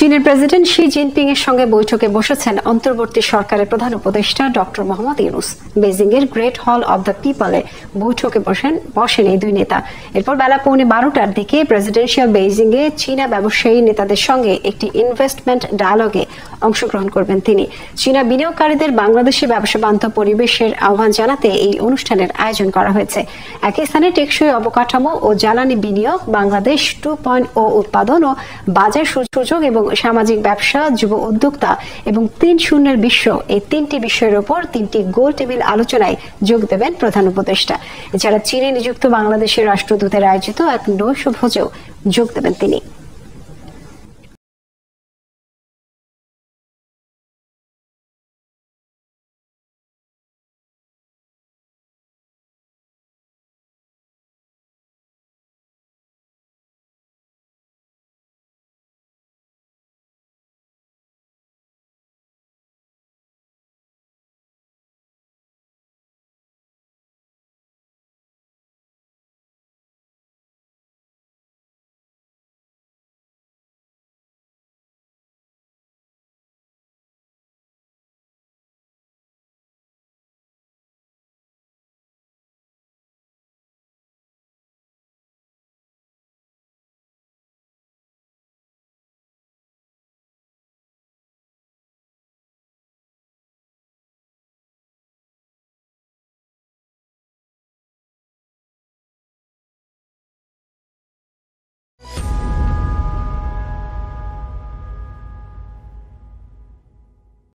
চীনের president Xi Jinping এর সঙ্গে বৈঠকে বসেছেন অন্তর্বর্তী সরকারের প্রধান উপদেষ্টা ডক্টর মোহাম্মদ ইউনূস। বেজিং এর গ্রেট হল অব দ্য পিপলে বৈঠকে বসেন এই দুই নেতা। এরপর বেলা 12:15টার দিকে প্রেসিডেন্সিয়াল বেজিং এ চীনা ব্যবসায়ী নেতাদের সঙ্গে একটি ইনভেস্টমেন্ট ডায়ালগে অংশগ্রহণ করবেন তিনি। চীনা বিনিয়োগকারীদের বাংলাদেশে ব্যবসা বান্ধব পরিবেশের আহ্বান জানাতে এই অনুষ্ঠানের আয়োজন করা হয়েছে। একই স্থানে টেকসই অবকাঠামো ও জ্বালানি বিনিয়োগ, বাংলাদেশ 2.0 উৎপাদন ও বাজার সুযোগ এবং সামাজিক ব্যবসা, যুব উদ্যোক্তা এবং 3.0 বিশ্ব, এই তিনটি বিষয়ের উপর 3টি গোল টেবিল আলোচনায় যোগ দেবেন প্রধান উপদেষ্টা। এছাড়া চীনে নিযুক্ত বাংলাদেশের রাষ্ট্রদূতের আয়োজিত এক নৈশভোজেও যোগ দেবেন তিনি।